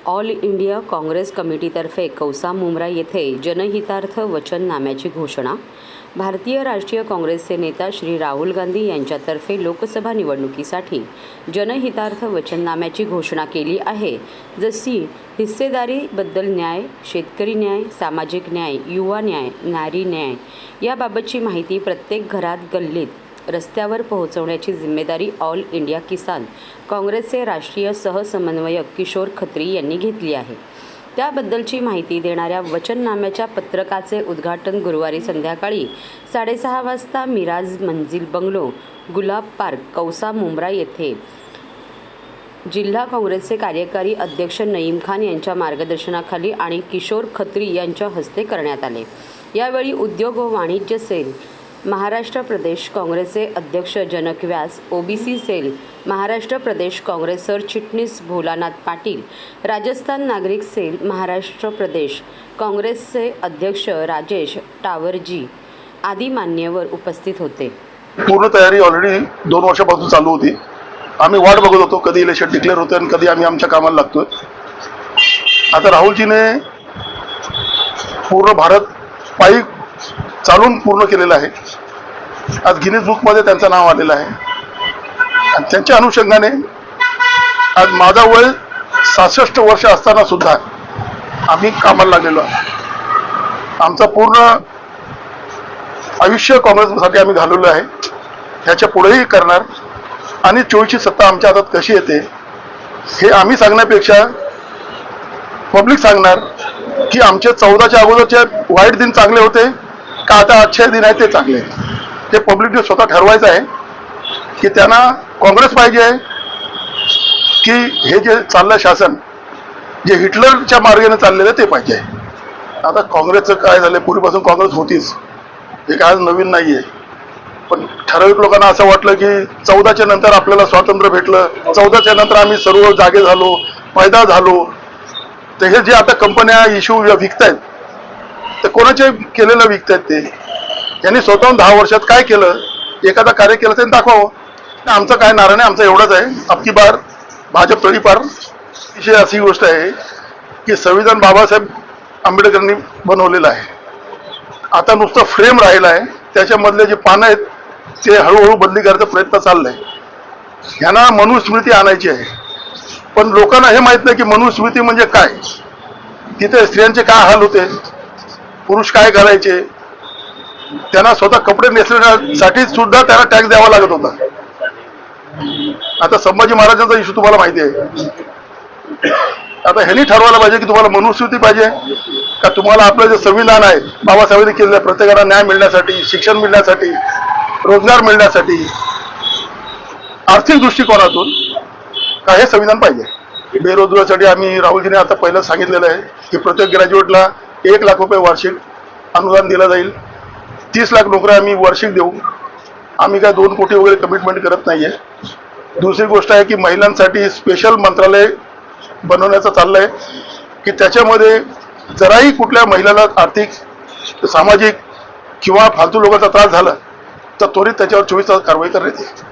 All India Congress कमिटीतर्फे Kausa Mumbra येथे जनहितार्थ वचननाम्याची घोषणा। भारतीय राष्ट्रीय काँग्रेसचे नेता श्री राहुल गांधी यांच्यातर्फे लोकसभा निवडणुकीसाठी जनहितार्थ वचननाम्याची घोषणा केली आहे। जशी हिस्सेदारीबद्दल न्याय, शेतकरी न्याय, सामाजिक न्याय, युवा न्याय, नारी न्याय याबाबतची माहिती प्रत्येक घरात, गल्लीत, रस्त्यावर पोहोचवण्याची जिम्मेदारी ऑल इंडिया किसान काँग्रेसचे राष्ट्रीय सहसमन्वयक किशोर खत्री यांनी घेतली आहे। त्याबद्दलची माहिती देणाऱ्या वचननाम्याच्या पत्रकाचे उद्घाटन गुरुवारी संध्याकाळी 6:30 वाजता मिराज मंजिल बंगलो, गुलाब पार्क, कौसा मुंब्रा येथे जिल्हा काँग्रेसचे कार्यकारी अध्यक्ष नईम खान यांच्या मार्गदर्शनाखाली आणि किशोर खत्री यांच्या हस्ते करण्यात आले। यावेळी उद्योग व वाणिज्य सेल महाराष्ट्र प्रदेश काँग्रेसचे अध्यक्ष जनक व्यास, ओबीसी सेल महाराष्ट्र प्रदेश काँग्रेस सरचिटणीस भोलानाथ पाटील, राजस्थान नागरिक सेल महाराष्ट्र प्रदेश काँग्रेसचे अध्यक्ष राजेश टावरजी आदी मान्यवर उपस्थित होते। पूर्ण तयारी ऑलरेडी 2 वर्षापासून चालू होती। आम्ही वाट बघत होतो कधी इलेक्शन डिक्लेअर होते आणि कधी आम्ही आमच्या कामाला लागतोय। आता राहुलजीने पूर्ण भारत पायी चालून पूर्ण केलेलं आहे। आज गिनीज बुकमध्ये त्यांचं नाव आलेलं आहे आणि त्यांच्या अनुषंगाने आज माझा वय 66 वर्ष असताना सुद्धा आम्ही कामाला लागलेलो आहोत। आमचं पूर्ण आयुष्य काँग्रेससाठी आम्ही घालवलं आहे। ह्याच्या पुढेही करणार आणि 24ची सत्ता आमच्या हातात कशी येते हे आम्ही सांगण्यापेक्षा पब्लिक सांगणार की आमचे 14च्या अगोदरचे वाईट दिन चांगले होते का आता आजचे दिन आहे ते चांगले। ते पब्लिकने स्वतः ठरवायचं आहे की त्यांना काँग्रेस पाहिजे आहे की हे जे चाललं शासन जे हिटलरच्या मार्गाने चाललेलं ते पाहिजे आहे। आता काँग्रेसचं काय झालं, पूर्वीपासून काँग्रेस होतीच, हे काय नवीन नाही आहे। पण ठराविक लोकांना असं वाटलं की 14च्या नंतर आपल्याला स्वातंत्र्य भेटलं, 14च्या नंतर आम्ही सर्व जागे झालो, पैदा झालो, तर हे जे आता कंपन्या इश्यू विकतायत तर कोणाचे केलेलं विकतायत ते यांनी स्वतःहून 10 वर्षात काय केलं, एखादा कार्य केलं त्यांनी दाखवावं। आमचं काय नारायण आहे, आमचं एवढंच आहे, अबकी बार भाजप तळीपार। विषय अशी गोष्ट आहे की संविधान बाबासाहेब आंबेडकरांनी बनवलेलं आहे। आता नुसतं फ्रेम राहिलं आहे, त्याच्यामधले जे पानं आहेत ते हळूहळू बदली करायचा प्रयत्न चाललाय। ह्यांना मनुस्मृती आणायची आहे, पण लोकांना हे माहित नाही की मनुस्मृती म्हणजे काय, तिथे स्त्रियांचे काय हाल होते, पुरुष काय करायचे, त्यांना स्वतः कपडे नेसण्यासाठी सुद्धा त्यांना टॅक्स द्यावा लागत होता। आता संभाजी महाराजांचा इश्यू तुम्हाला माहिती आहे। आता ह्यांनी ठरवायला पाहिजे की तुम्हाला मनुस्मृती पाहिजे का तुम्हाला आपलं जे संविधान आहे बाबासाहेबांनी केलेलं प्रत्येकाला न्याय मिळण्यासाठी, शिक्षण मिळण्यासाठी, रोजगार मिळण्यासाठी, आर्थिक दृष्टिकोनातून का हे संविधान पाहिजे। बेरोजगारासाठी आम्ही राहुलजीने आता पहिलं सांगितलेलं आहे की प्रत्येक ग्रॅज्युएटला 1 लाख रुपये वार्षिक अनुदान दिलं जाईल। 30 लाख नोकऱ्या आम्ही वार्षिक देऊ। आम्ही काय 2 कोटी वगैरे कमिटमेंट करत नाहीये। दुसरी गोष्ट आहे की महिलांसाठी स्पेशल मंत्रालय बनवण्याचं चाललंय की त्याच्यामध्ये जराही कुठल्या महिलाला आर्थिक, सामाजिक किंवा फालतू लोकांचा त्रास झाला तर त्वरित त्याच्यावर 24 तास कारवाई करण्यात येईल।